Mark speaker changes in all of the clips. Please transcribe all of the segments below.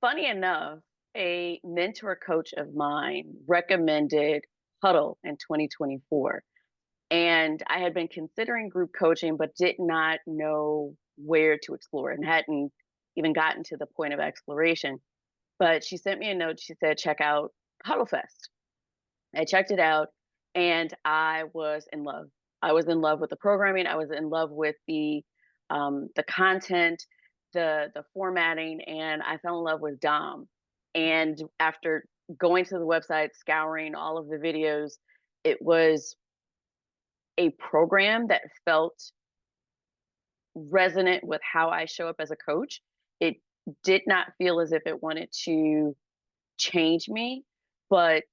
Speaker 1: Funny enough, a mentor coach of mine recommended Huddle in 2024. And I had been considering group coaching, but did not know where to explore and hadn't even gotten to the point of exploration. But she sent me a note. She said, check out Huddle Fest. I checked it out and I was in love. I was in love with the programming. I was in love with the content, the formatting, and I fell in love with Dom. And after going to the website, scouring all of the videos, it was a program that felt resonant with how I show up as a coach. It did not feel as if it wanted to change me, but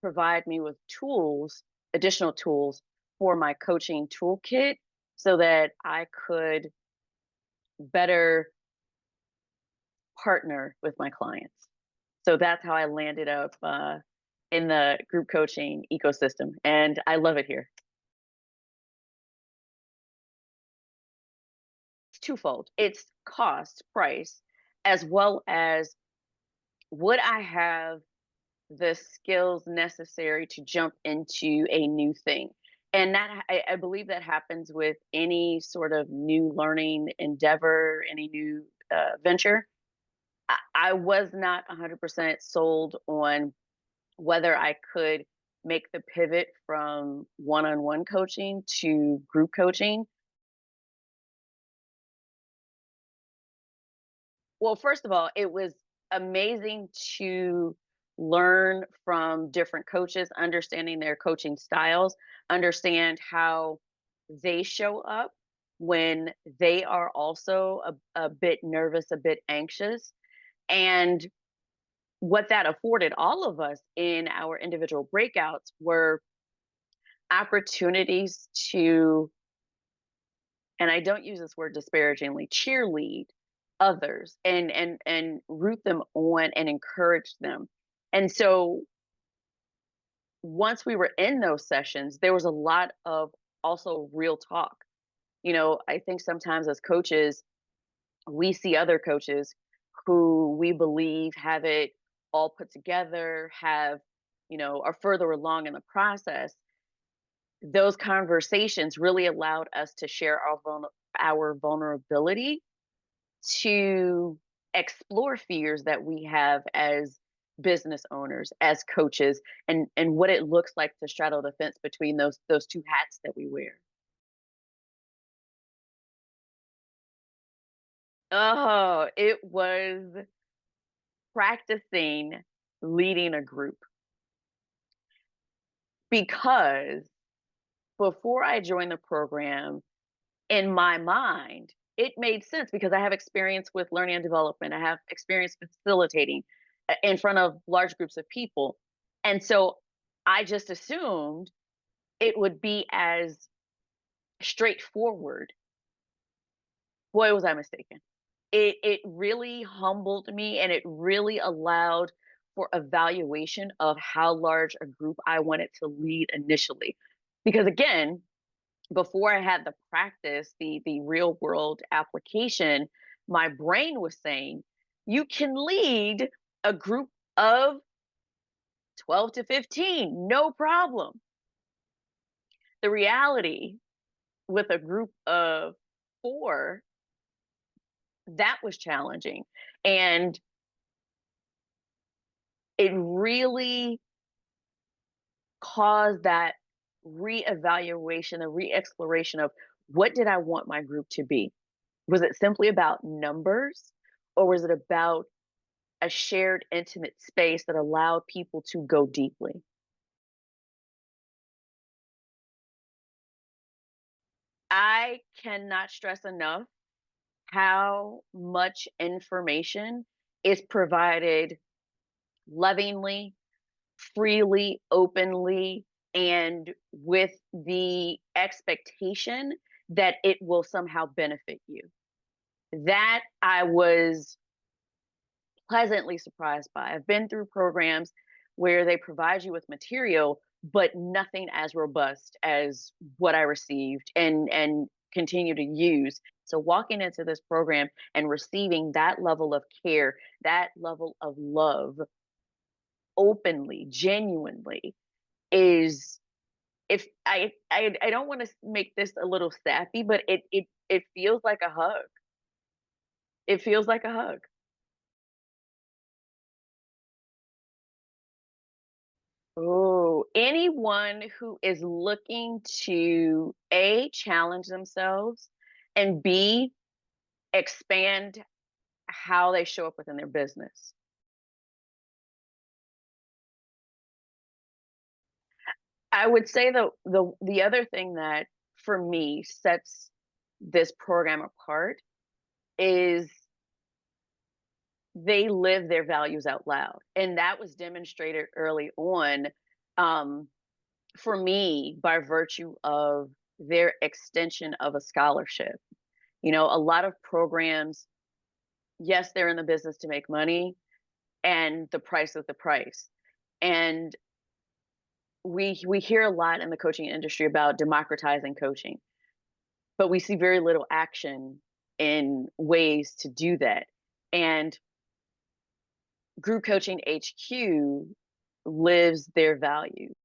Speaker 1: provide me with tools, additional tools for my coaching toolkit so that I could better partner with my clients. So that's how I landed up in the group coaching ecosystem. And I love it here. It's twofold, it's cost, price, as well as would I have the skills necessary to jump into a new thing. And I believe that happens with any sort of new learning endeavor, any new venture. I was not 100% sold on whether I could make the pivot from one on one coaching to group coaching. Well, first of all, it was amazing to learn from different coaches, understanding their coaching styles, understand how they show up when they are also a bit nervous, a bit anxious. And what that afforded all of us in our individual breakouts were opportunities to, and I don't use this word disparagingly, cheerlead others and root them on and encourage them. And so once we were in those sessions, there was a lot of also real talk. I think sometimes as coaches, we see other coaches who we believe have it all put together, are further along in the process. Those conversations really allowed us to share our vulnerability, to explore fears that we have as business owners, as coaches, and what it looks like to straddle the fence between those two hats that we wear. Oh, it was practicing leading a group because before I joined the program, in my mind, it made sense because I have experience with learning and development. I have experience facilitating in front of large groups of people. And so I just assumed it would be as straightforward. Boy, was I mistaken. It really humbled me and it really allowed for evaluation of how large a group I wanted to lead initially. Because again, before I had the practice, the real world application, my brain was saying, you can lead a group of 12 to 15, no problem. The reality with a group of four, that was challenging. And it really caused that reevaluation, a re-exploration of what did I want my group to be? Was it simply about numbers, or was it about a shared intimate space that allowed people to go deeply? I cannot stress enough how much information is provided lovingly, freely, openly, and with the expectation that it will somehow benefit you. That I was pleasantly surprised by. I've been through programs where they provide you with material, but nothing as robust as what I received and continue to use. So walking into this program and receiving that level of care, that level of love openly, genuinely is, if I don't want to make this a little sappy, but it feels like a hug. It feels like a hug. Oh, anyone who is looking to A, challenge themselves, and B, expand how they show up within their business. I would say the other thing that for me sets this program apart is they live their values out loud. And that was demonstrated early on, um, for me, by virtue of their extension of a scholarship. You know, a lot of programs, yes, they're in the business to make money, and the price is the price. And we hear a lot in the coaching industry about democratizing coaching, but we see very little action in ways to do that. And Group Coaching HQ lives their values.